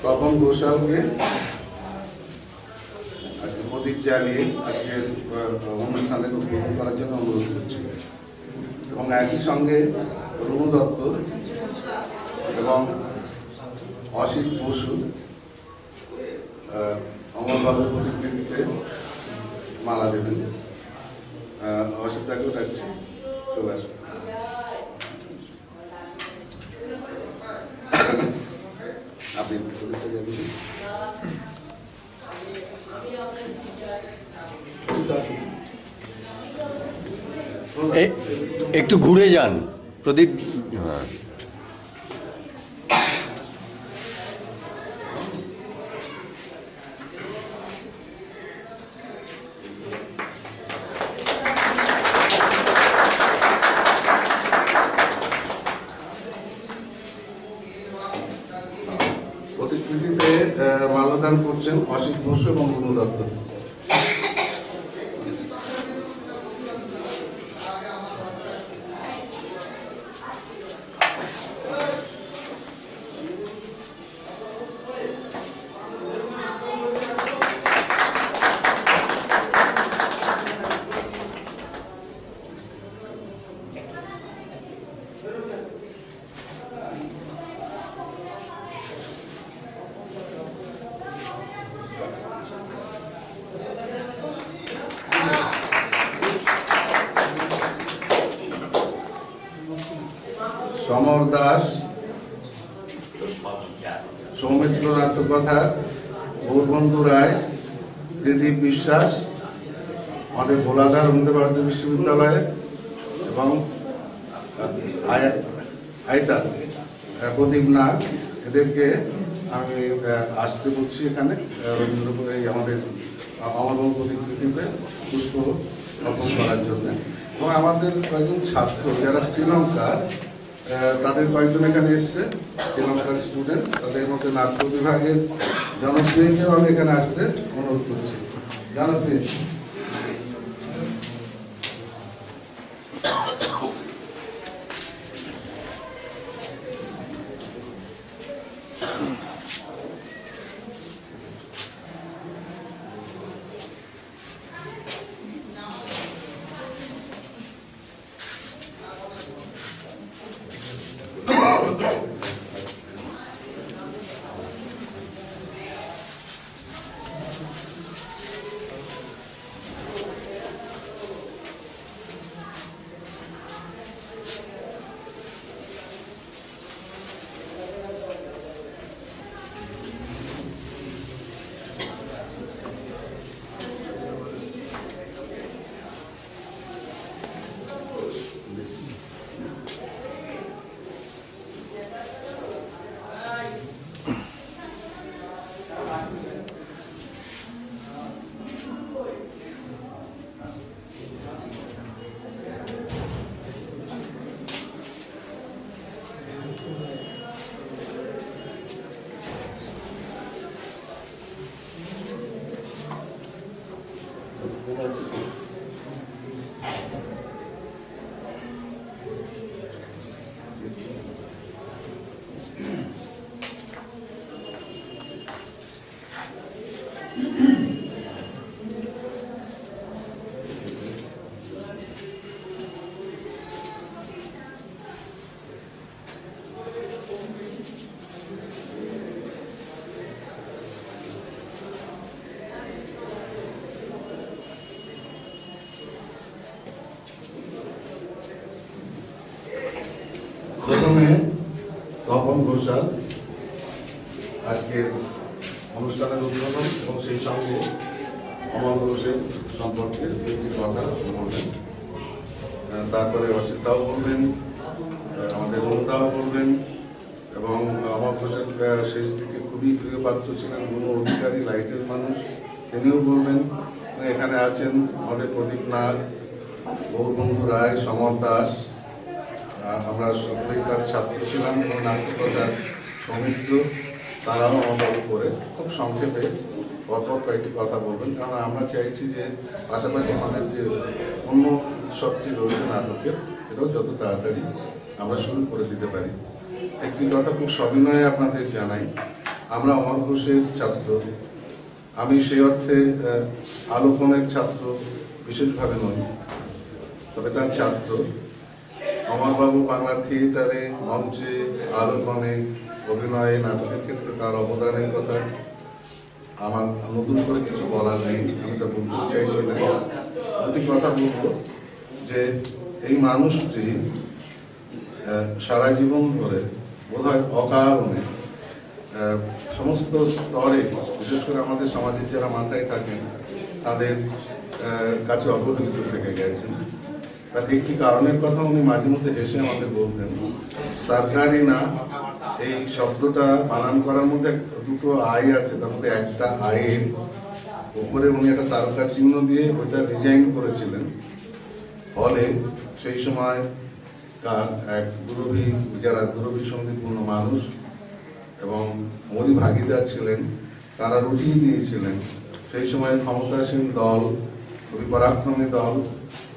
তপন ঘোষালকে আজকে প্রদীপ জ্বালিয়ে আজকের অনুষ্ঠানে উদ্বোধন করার জন্য অনুরোধ করছি এবং একই সঙ্গে রুনু দত্ত এবং অসিত বসু অমরবাবুর প্রতিকৃতিতে মালা দেবেন। অসিতটাকেও ডাকছি, চলে আসুন। আপনি প্রদীপটা জ্বালিয়ে একটু ঘুরে যান প্রদীপ। হ্যাঁ, প্রতিকৃতিতে মাল্যদান করছেন অসিত বসু এবং রুনু দত্ত। সমর দাস, সৌমিত্র নাট্যকথা, গৌরবন্ধু রায়, ত্রিদীপ বিশ্বাস আমাদের ভোলাধার রবীন্দ্র ভারতী বিশ্ববিদ্যালয়ে এবং আইটা প্রদীপ নাগ, এদেরকে আমি আসতে বলছি এখানে আমাদের অমরবাবু প্রতিকৃতিতে পুষ্প অর্পণ করার জন্য। এবং আমাদের কয়েকজন ছাত্র যারা শ্রীলঙ্কার, তাদের কয়েকজন এখানে এসছে, শ্রীলঙ্কার স্টুডেন্ট, তাদের মধ্যে নাট্য বিভাগের জনপ্রিয়কেও আমি এখানে আসতে অনুরোধ করছি। জনপ্রিয় প্রথমে তপন ঘোষাল আজকের অনুষ্ঠানের উদ্বোধন এবং সেই সঙ্গে অমর ঘোষের সম্পর্কে দুটি কথা বলবেন। তারপরে অসিতাও বলবেন, আমাদের অনুতাও বলবেন এবং অমর ঘোষের শেষ দিকে খুবই প্রিয় পাত্র ছিলেন কোনো অধিকারী, লাইটের মানুষ, তিনিও বলবেন। এখানে আছেন আমাদের প্রদীপ নাগ, গৌরবন্ধু রায়, সমর দাস, আমরা সকলেই তার ছাত্র ছিলাম এবং নাট্যকথার সৌমিত্র, তারাও আমাদের উপরে খুব সংক্ষেপে পরপর কয়েকটি কথা বলবেন, কারণ আমরা চাইছি যে পাশাপাশি আমাদের যে অন্য উৎসবটি রয়েছে নাটকের, এটাও যত তাড়াতাড়ি আমরা শুরু করে দিতে পারি। একটি কথা খুব সবিনয়ে আপনাদের জানাই আমরা অমর ঘোষের ছাত্র। আমি সেই অর্থে আলোকনের ছাত্র বিশেষভাবে নই, তবে তার ছাত্র। অমরবাবু বাংলা থিয়েটারে, মঞ্চে, আলোকনে, অভিনয়ে, নাটকের ক্ষেত্রে তার অবদানের কথা আমার নতুন করে কিছু বলার নেই, আমি তা বলতে চাইছি না। দুটি কথা বলবো যে এই মানুষটি সারা জীবন ধরে বোধহয় অকারণে সমস্ত স্তরে, বিশেষ করে আমাদের সমাজের যারা মাথায় থাকেন তাদের কাছে অবহেলিত থেকে গেছেন। তার একটি কারণের কথা উনি মাঝে মধ্যে হেসে আমাদের বলতেন, সরকারি না, এই শব্দটা বানান করার মধ্যে দুটো আয় আছে, তার মধ্যে একটা আয়ের উপরে উনি একটা তারকা চিহ্ন দিয়ে ওইটা ডিজাইন করেছিলেন। ফলে সেই সময় এক যারা দুরবী সঙ্গীপূর্ণ মানুষ এবং মরি ভাগিদার ছিলেন, তারা রুটিয়ে দিয়েছিলেন সেই সময় ক্ষমতাসীন দল, খুবই পরাক্রমী দল,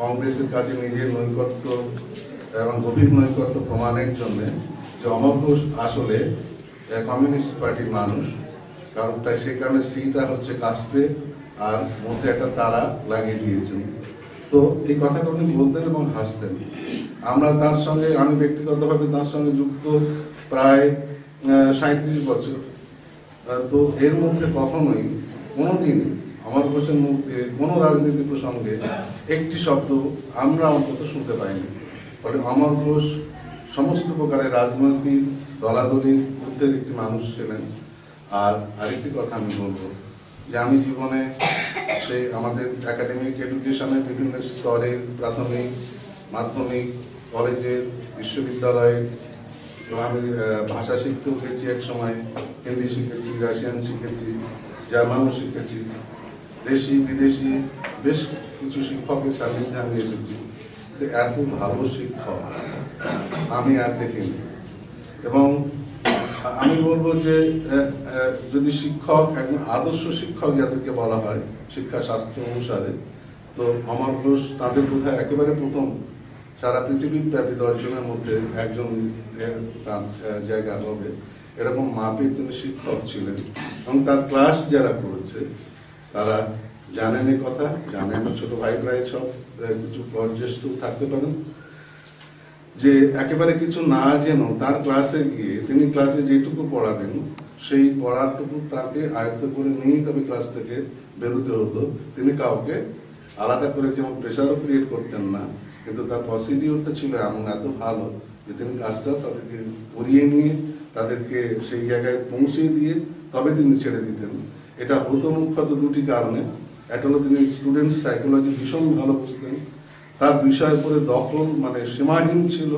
কংগ্রেসের কাছে নিজের নৈকট্য এবং গভীর নৈকট্য প্রমাণের জন্য যে অমর ঘোষ আসলে কমিউনিস্ট পার্টির মানুষ, কারণ তাই সেই কারণে সিটা হচ্ছে কাস্তে আর মধ্যে একটা তারা লাগিয়ে দিয়েছেন। তো এই কথাটা উনি বলতেন এবং হাসতেন। আমরা তার সঙ্গে, আমি ব্যক্তিগতভাবে তার সঙ্গে যুক্ত প্রায় 37 বছর। তো এর মধ্যে কখনোই কোনোদিন অমর ঘোষের মুখে কোনো রাজনীতি প্রসঙ্গে একটি শব্দ আমরা অন্তত শুনতে পাইনি। ফলে অমর ঘোষ সমস্ত প্রকারের রাজনৈতিক দলাদলির ঊর্ধ্বের একটি মানুষ ছিলেন। আর আরেকটি কথা আমি বলবো যে আমি জীবনে সেই আমাদের একাডেমিক এডুকেশনের বিভিন্ন স্তরের, প্রাথমিক, মাধ্যমিক, কলেজের, বিশ্ববিদ্যালয়ের, আমি ভাষা শিখতেও গেছি, এক সময় হিন্দি শিখেছি, রাশিয়ান শিখেছি, জার্মানও শিখেছি, দেশি বিদেশি বেশ কিছু শিক্ষকের সান্নিধ্যে আমি এসেছি। এত ভালো শিক্ষক আমি আর দেখিনি। এবং আমি বলবো যে যদি শিক্ষক, একজন আদর্শ শিক্ষক যাদেরকে বলা হয় শিক্ষা শাস্ত্র অনুসারে, তো অমর ঘোষ তাদের বোধহয় একেবারে প্রথম সারা পৃথিবীর ব্যাপী 10 জনের মধ্যে একজন তার জায়গা হবে এরকম মাপের তিনি শিক্ষক ছিলেন। এবং তার ক্লাস যারা করেছে তারা জানেন এই কথা, জানেন, ছোট ভাই প্রায় সব কিছু বয়োজ্যেষ্ঠ থাকতে পারেন, যে একেবারে কিছু না যেন তার ক্লাসে গিয়ে তিনি ক্লাসে যেটুকু পড়াবেন সেই পড়াটুকু তাকে আয়ত্ত করে নিয়েই তবে ক্লাস থেকে বেরোতে হতো। তিনি কাউকে আলাদা করে যেমন প্রেশারও ক্রিয়েট করতেন না, কিন্তু তার প্রসিডিওরটা ছিল এমন এত ভালো যে তিনি কাজটা তাদেরকে করিয়ে নিয়ে তাদেরকে সেই জায়গায় পৌঁছে দিয়ে তবে তিনি ছেড়ে দিতেন। এটা হতো মুখ্যত দুটি কারণে। একটা হলো তিনি স্টুডেন্ট সাইকোলজি ভীষণ ভালো বুঝতেন, তার বিষয়ের উপরে দখল মানে সীমাহীন ছিল।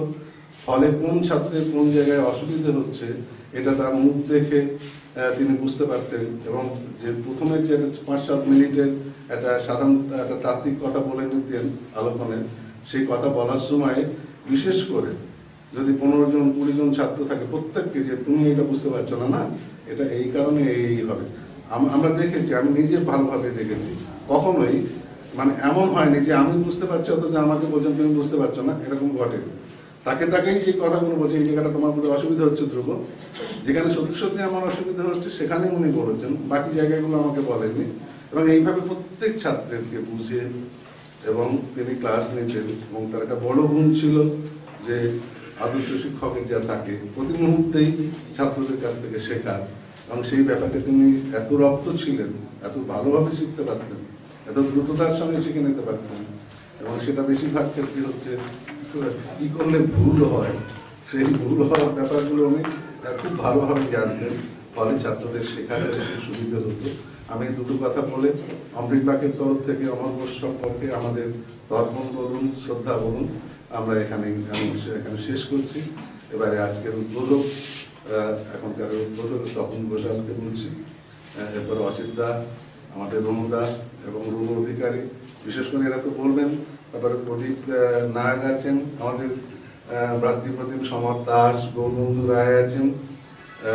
ফলে কোন ছাত্রের কোন জায়গায় অসুবিধে হচ্ছে এটা তার মুখ দেখে তিনি বুঝতে পারতেন। এবং যে প্রথমে যে 5-7 মিনিটের একটা সাধারণ একটা তাত্ত্বিক কথা বলে নিতেন আলোকনের, সেই কথা বলার সময় বিশেষ করে যদি 15 জন 20 জন ছাত্র থাকে, প্রত্যেককে যে তুমি এটা বুঝতে পারছো না, না এটা এই কারণে এই হবে। আমরা দেখেছি, আমি নিজে ভালোভাবে দেখেছি, কখনোই মানে এমন হয়নি যে আমি বুঝতে পারছি অথচ আমাকে বলছেন তুমি বুঝতে পারছো না, এরকম ঘটে। তাকেই যে কথাগুলো বলছে, এই জায়গাটা তোমার মধ্যে অসুবিধা হচ্ছে ধ্রুব, যেখানে সত্যি সত্যি আমার অসুবিধা হচ্ছে সেখানে উনি বলেছেন, বাকি জায়গাগুলো আমাকে বলেননি। এবং এইভাবে প্রত্যেক ছাত্রকে বুঝে এবং তিনি ক্লাস নিতেন। এবং তার একটা বড় গুণ ছিল যে আদর্শ শিক্ষকের যা থাকে প্রতি মুহূর্তেই ছাত্রদের কাছ থেকে শেখার, এবং সেই ব্যাপারটা তিনি এত রপ্ত ছিলেন, এত ভালোভাবে শিখতে পারতেন, এত দ্রুততার সঙ্গে শিখে নিতে পারতেন। এবং সেটা বেশিরভাগ ক্ষেত্রে হচ্ছে কি করলে ভুল হয়, সেই ভুল হওয়ার ব্যাপারগুলো উনি খুব ভালোভাবে জানতেন। ফলে ছাত্রদের শেখার সুবিধা হতো। আমি দুটো কথা বলে অমৃত বাকের তরফ থেকে অমর ঘোষ সম্পর্কে আমাদের তর্পণ বলুন, শ্রদ্ধা বলুন, আমরা আমি এখানে শেষ করছি। এবারে আজকের উদ্বোধক, এখনকার উদ্বোধক তপন ঘোষালকে বলছি, এরপরে অসিত দা, আমাদের রনুদা এবং রনু অধিকারী, বিশেষ করে এরা তো বলবেন। তারপরে প্রদীপ নায়ক আছেন, আমাদের ভ্রাতৃপ্রতিম সমর দাস, গৌরবন্ধু রায় আছেন,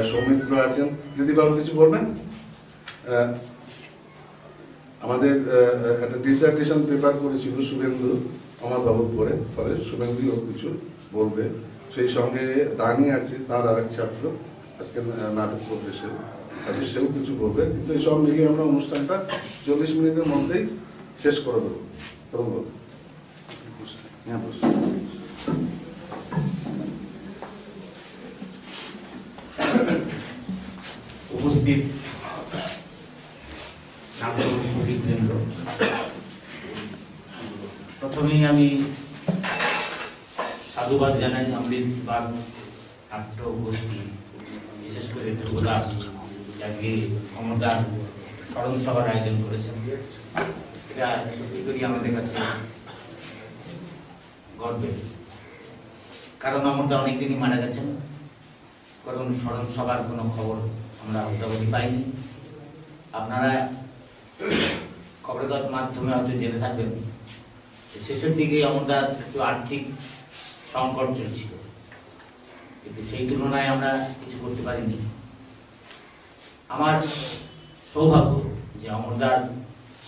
সৌমিত্র আছেন। দিদিবাবু কিছু বলবেন? আমাদের একটা ডিসার্টেশন পেপার করেছিল শুভেন্দু আমার বাবুর পরে, ফলে শুভেন্দুও কিছু বলবে। সেই সঙ্গে দানি আছে, তার আরেক ছাত্র আজকে নাটক পরিবেশে। তারপরে সেও কিছু বলবে, কিন্তু সব মিলিয়ে আমরা অনুষ্ঠানটা 40 মিনিটের মধ্যেই শেষ করে দেবো। ধন্যবাদ। হ্যাঁ, বসুন। উপস্থিত শহীদবৃন্দ, প্রথমেই আমি সাধুবাদ জানাই অমৃতবাগ নাট্য গোষ্ঠী, বিশেষ করে ধ্রুবদাস, যাকে অমরদার স্মরণ সভার আয়োজন করেছেন। এটা সত্যি করি আমাদের কাছে গর্বের, কারণ অমরদা অনেকদিনই মারা গেছেন, কারণ স্মরণ সভার কোনো খবর আমরা অদ্যাবধি পাইনি। আপনারা খবরের মাধ্যমে হয়তো জেনে থাকবেন, শেষের দিকে অমরদার একটু আর্থিক সংকট চলছিল, কিন্তু সেই তুলনায় আমরা কিছু করতে পারিনি। আমার সৌভাগ্য যে অমরদার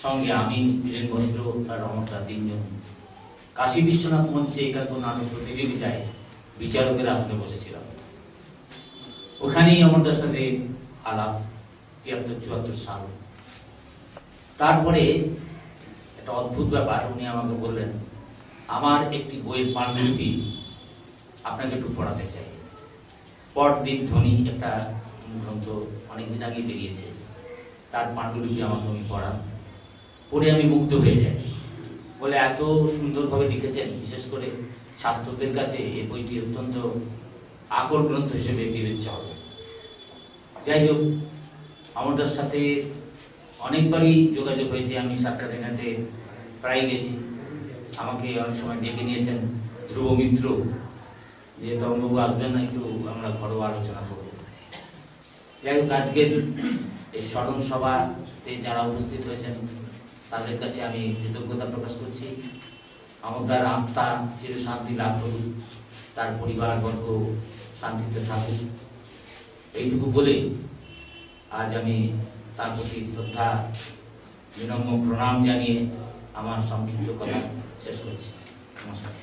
সঙ্গে আমি, বীরেন ভদ্র আর অমরদা তিনজন কাশী বিশ্বনাথ মঞ্চে একান্ত নাটক প্রতিযোগিতায় বিচারকের আসনে বসেছিলাম। ওখানেই অমরদার সাথে আলাপ 73-74 সাল। তারপরে একটা অদ্ভুত ব্যাপার, উনি আমাকে বললেন, আমার একটি বইয়ের পাণ্ডুলিপি আপনাকে একটু পড়াতে চাই। পরদিন ধ্বনি একটা গ্রন্থ অনেকদিন আগে বেরিয়েছে, তার পাণ্ডুলিপি আমাকে উনি পড়ান। পড়ে আমি মুগ্ধ হয়ে যাই। বলে এত সুন্দরভাবে লিখেছেন, বিশেষ করে ছাত্রদের কাছে এই বইটি অত্যন্ত আকর গ্রন্থ হিসেবে বিবেচ্য হবে। যাই হোক, আমাদের সাথে অনেকবারই যোগাযোগ হয়েছে, আমি সাতকারিনাতে প্রায় গেছি, আমাকে অনেক সময় ডেকে নিয়েছেন ধ্রুব মিত্র, যে তরুণবাবু আসবেন না, একটু আমরা ঘরোয়া আলোচনা করব। যাই হোক, আজকের এই স্মরণ সভাতে যারা উপস্থিত হয়েছেন তাদের কাছে আমি কৃতজ্ঞতা প্রকাশ করছি। আমাদের আত্মা চির শান্তি লাভ করুক, তার পরিবারবর্গ শান্তিতে থাকুক, এইটুকু বলে আজ আমি তার প্রতি শ্রদ্ধা বিনম্র প্রণাম জানিয়ে আমার সংক্ষিপ্ত কথা শেষ করছি। নমস্কার।